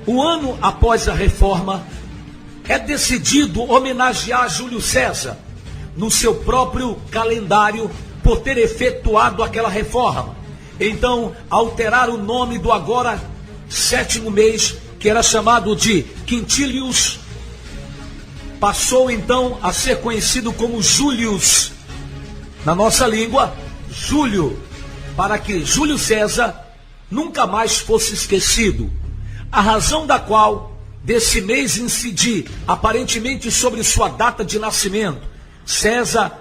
O ano após a reforma, é decidido homenagear Júlio César no seu próprio calendário por ter efetuado aquela reforma. Então, alterar o nome do agora 7º mês, que era chamado de Quintilius, passou então a ser conhecido como Július. Na nossa língua, Júlio, para que Júlio César nunca mais fosse esquecido. A razão da qual desse mês incidir aparentemente sobre sua data de nascimento. César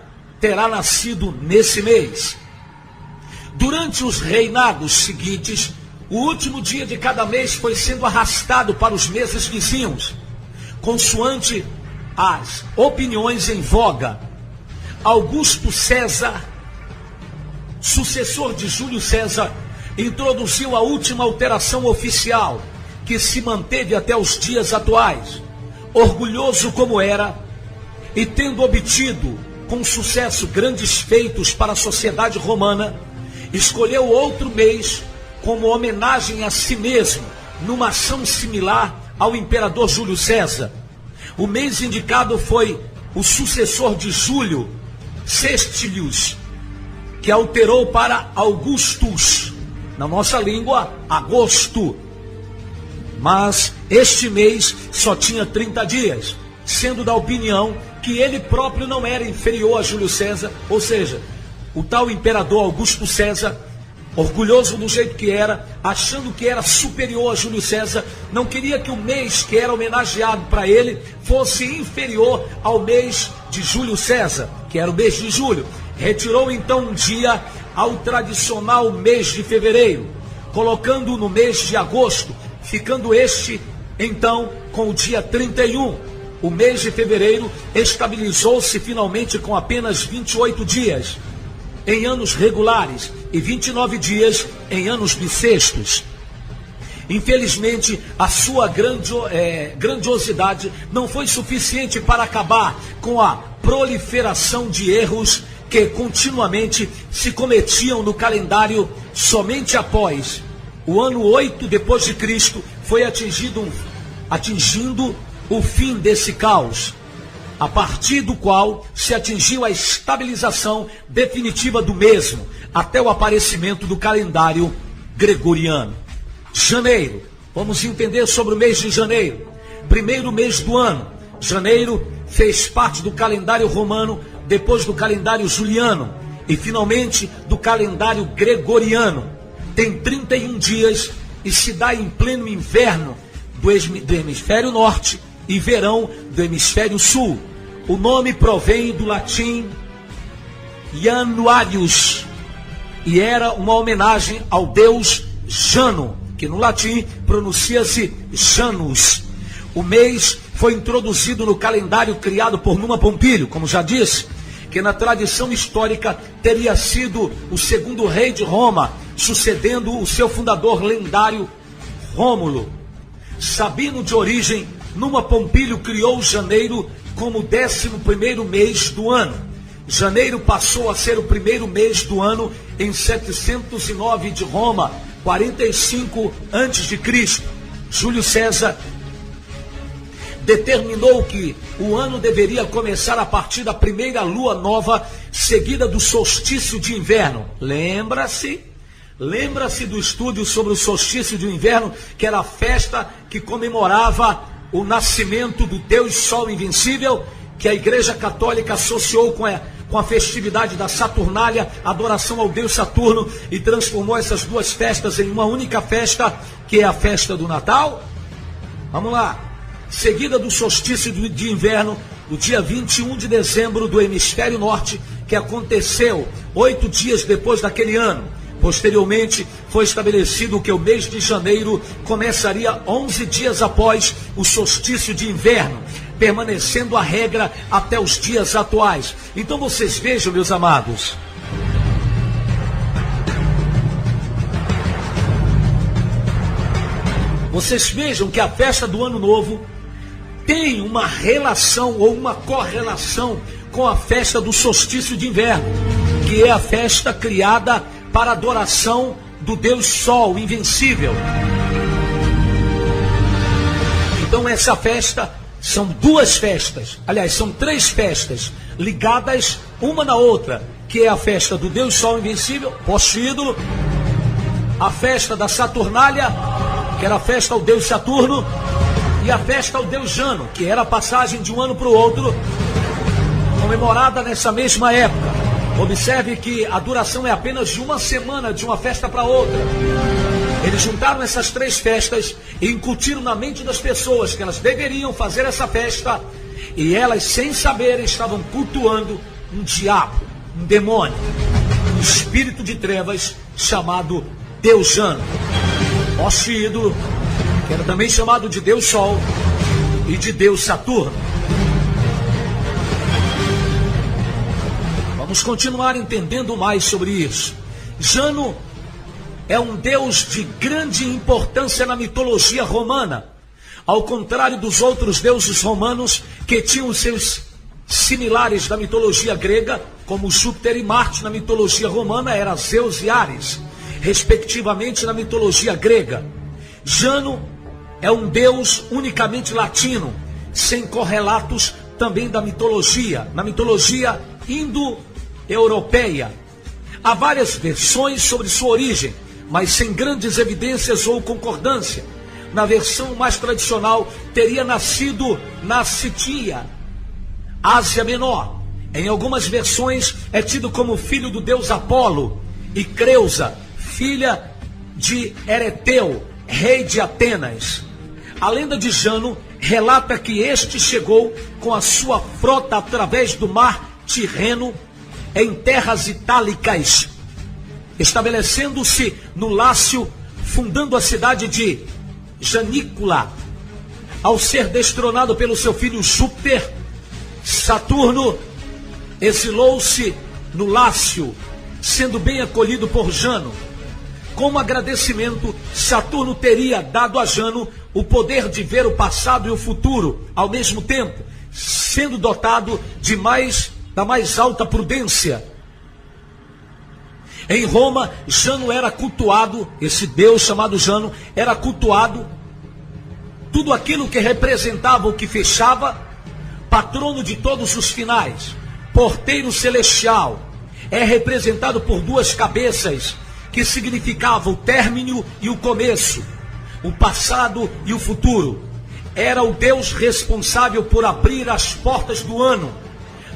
terá nascido nesse mês. Durante os reinados seguintes, o último dia de cada mês foi sendo arrastado para os meses vizinhos, consoante as opiniões em voga. Augusto César, sucessor de Júlio César, introduziu a última alteração oficial, que se manteve até os dias atuais. Orgulhoso como era, e tendo obtido com sucesso grandes feitos para a sociedade romana, escolheu outro mês como homenagem a si mesmo, numa ação similar ao imperador Júlio César. O mês indicado foi o sucessor de Júlio, Sextilius, que alterou para Augustus, na nossa língua, agosto. Mas este mês só tinha 30 dias, sendo da opinião que ele próprio não era inferior a Júlio César, ou seja, o tal imperador Augusto César, orgulhoso do jeito que era, achando que era superior a Júlio César, não queria que o mês que era homenageado para ele fosse inferior ao mês de Júlio César, que era o mês de julho. Retirou então um dia ao tradicional mês de fevereiro, colocando-o no mês de agosto, ficando este, então, com o dia 31. O mês de fevereiro estabilizou-se finalmente com apenas 28 dias em anos regulares e 29 dias em anos bissextos. Infelizmente, a sua grandiosidade não foi suficiente para acabar com a proliferação de erros que continuamente se cometiam no calendário. Somente após o ano 8 depois de Cristo foi atingindo o fim desse caos, a partir do qual se atingiu a estabilização definitiva do mesmo, até o aparecimento do calendário gregoriano. Janeiro, vamos entender sobre o mês de janeiro. Primeiro mês do ano. Janeiro fez parte do calendário romano, depois do calendário juliano e finalmente do calendário gregoriano. Tem 31 dias e se dá em pleno inverno do hemisfério norte e verão do hemisfério sul. O nome provém do latim Januarius e era uma homenagem ao deus Jano, que no latim pronuncia-se Janus. O mês foi introduzido no calendário criado por Numa Pompílio, como já disse, que na tradição histórica teria sido o segundo rei de Roma, sucedendo o seu fundador lendário Rômulo. Sabino de origem, Numa Pompílio criou janeiro como o 11º mês do ano. Janeiro passou a ser o primeiro mês do ano em 709 de Roma, 45 a.C. Júlio César determinou que o ano deveria começar a partir da primeira lua nova, seguida do solstício de inverno. Lembra-se do estudo sobre o solstício de inverno, que era a festa que comemorava o nascimento do Deus Sol Invencível, que a Igreja Católica associou com a festividade da Saturnália, adoração ao Deus Saturno, e transformou essas duas festas em uma única festa, que é a festa do Natal. Vamos lá. Seguida do solstício de inverno, o dia 21 de dezembro do hemisfério norte, que aconteceu 8 dias depois daquele ano. Posteriormente, foi estabelecido que o mês de janeiro começaria 11 dias após o solstício de inverno, permanecendo a regra até os dias atuais. Então vocês vejam, meus amados, vocês vejam que a festa do Ano Novo tem uma relação ou uma correlação com a festa do solstício de inverno, que é a festa criada para adoração do Deus Sol Invencível. essa festa, são duas festas, aliás, são três festas ligadas uma na outra, que é a festa do Deus Sol Invencível, poste ídolo, a festa da Saturnália, que era a festa ao Deus Saturno, e a festa ao Deus Jano, que era a passagem de um ano para o outro, comemorada nessa mesma época. Observe que a duração é apenas de uma semana, de uma festa para outra. Eles juntaram essas três festas e incutiram na mente das pessoas que elas deveriam fazer essa festa, e elas, sem saber, estavam cultuando um diabo, um demônio, um espírito de trevas chamado Deus Jano, poste ídolo, que era também chamado de Deus Sol e de Deus Saturno. Vamos continuar entendendo mais sobre isso. Jano é um deus de grande importância na mitologia romana, ao contrário dos outros deuses romanos que tinham seus similares da mitologia grega, como Júpiter e Marte na mitologia romana, era Zeus e Ares, respectivamente na mitologia grega. Jano é um deus unicamente latino, sem correlatos também da mitologia, na mitologia indo-europeia. Há várias versões sobre sua origem, mas sem grandes evidências ou concordância. Na versão mais tradicional, teria nascido na Sitia, Ásia Menor. Em algumas versões, é tido como filho do deus Apolo, e Creusa, filha de Ereteu, rei de Atenas. A lenda de Jano relata que este chegou com a sua frota através do mar Tirreno em terras itálicas, estabelecendo-se no Lácio, fundando a cidade de Janícula. Ao ser destronado pelo seu filho Júpiter, Saturno exilou-se no Lácio, sendo bem acolhido por Jano. Como agradecimento, Saturno teria dado a Jano o poder de ver o passado e o futuro ao mesmo tempo, sendo dotado da mais alta prudência. Em Roma, Jano era cultuado, esse deus chamado Jano era cultuado, tudo aquilo que representava o que fechava, patrono de todos os finais, porteiro celestial, é representado por duas cabeças, que significava o término e o começo, o passado e o futuro. Era o Deus responsável por abrir as portas do ano.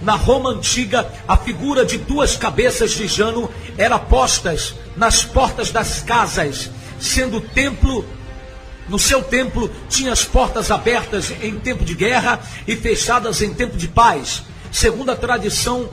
Na Roma antiga, a figura de duas cabeças de Jano era postas nas portas das casas, sendo o templo, no seu templo, tinha as portas abertas em tempo de guerra e fechadas em tempo de paz, segundo a tradição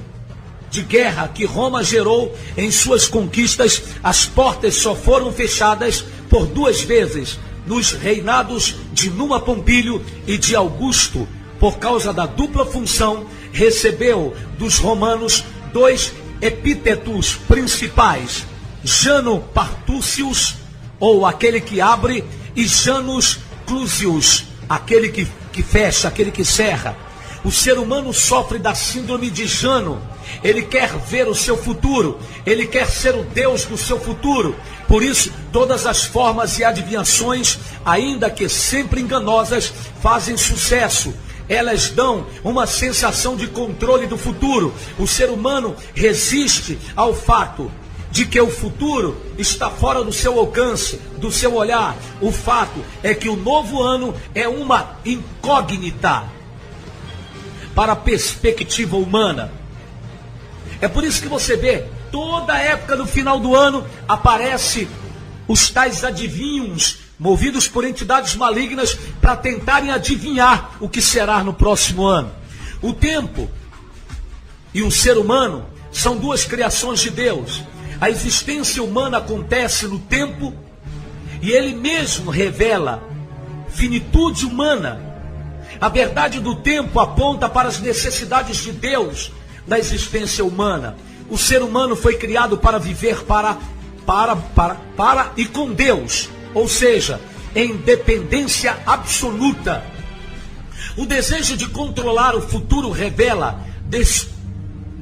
de guerra que Roma gerou em suas conquistas. As portas só foram fechadas por duas vezes, nos reinados de Numa Pompílio e de Augusto. Por causa da dupla função, recebeu dos romanos dois epítetos principais: Jano Partúcius, ou aquele que abre, e Janus Clusius, aquele que fecha, aquele que cerra. O ser humano sofre da síndrome de Jano. Ele quer ver o seu futuro, ele quer ser o Deus do seu futuro. Por isso, todas as formas e adivinhações, ainda que sempre enganosas, fazem sucesso. Elas dão uma sensação de controle do futuro. O ser humano resiste ao fato de que o futuro está fora do seu alcance, do seu olhar. O fato é que o novo ano é uma incógnita para a perspectiva humana. É por isso que você vê, toda época do final do ano, aparece os tais adivinhos, movidos por entidades malignas, para tentarem adivinhar o que será no próximo ano. O tempo e o ser humano são duas criações de Deus. A existência humana acontece no tempo, e ele mesmo revela finitude humana. A verdade do tempo aponta para as necessidades de Deus da existência humana. O ser humano foi criado para viver para e com Deus, ou seja, em dependência absoluta. O desejo de controlar o futuro revela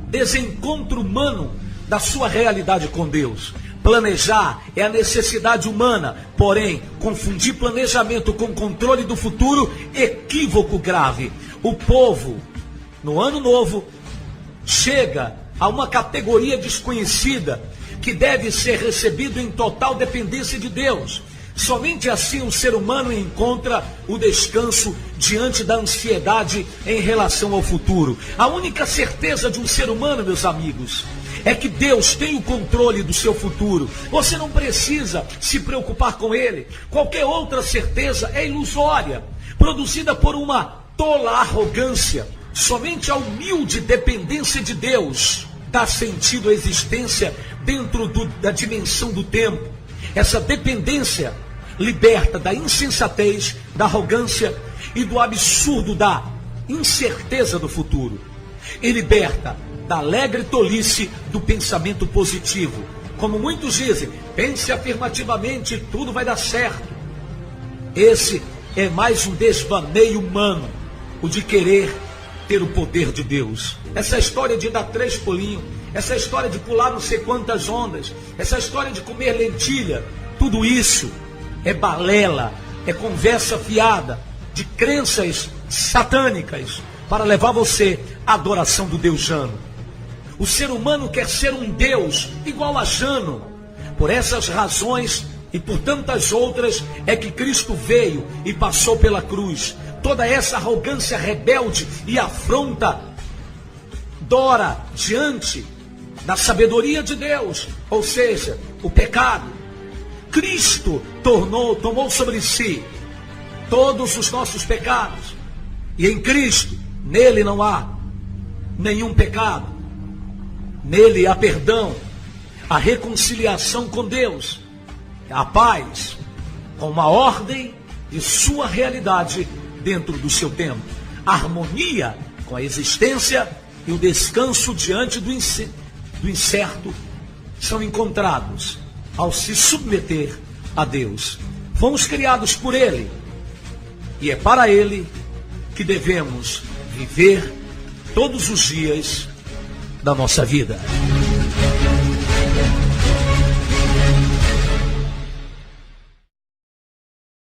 desencontro humano da sua realidade com Deus. Planejar é a necessidade humana, porém, confundir planejamento com controle do futuro, equívoco grave. O povo, no ano novo, chega a uma categoria desconhecida que deve ser recebido em total dependência de Deus. Somente assim o ser humano encontra o descanso diante da ansiedade em relação ao futuro. A única certeza de um ser humano, meus amigos, é que Deus tem o controle do seu futuro. Você não precisa se preocupar com ele. Qualquer outra certeza é ilusória, produzida por uma tola arrogância. Somente a humilde dependência de Deus dá sentido à existência dentro da dimensão do tempo. Essa dependência liberta da insensatez, da arrogância e do absurdo da incerteza do futuro. E liberta da alegre tolice do pensamento positivo. Como muitos dizem, pense afirmativamente e tudo vai dar certo. Esse é mais um desvaneio humano, o de querer ter o poder de Deus. Essa história de dar 3 pulinhos, essa história de pular não sei quantas ondas, essa história de comer lentilha, tudo isso é balela, é conversa fiada de crenças satânicas para levar você à adoração do Deus Jano. O ser humano quer ser um Deus igual a Jano. Por essas razões e por tantas outras é que Cristo veio e passou pela cruz. Toda essa arrogância rebelde e afronta dora diante da sabedoria de Deus, ou seja, o pecado. Cristo tomou sobre si todos os nossos pecados. E em Cristo, nele não há nenhum pecado. Nele há perdão, a reconciliação com Deus, a paz, com uma ordem de sua realidade dentro do seu tempo. A harmonia com a existência e o descanso diante do incerto são encontrados ao se submeter a Deus. Fomos criados por Ele e é para Ele que devemos viver todos os dias da nossa vida.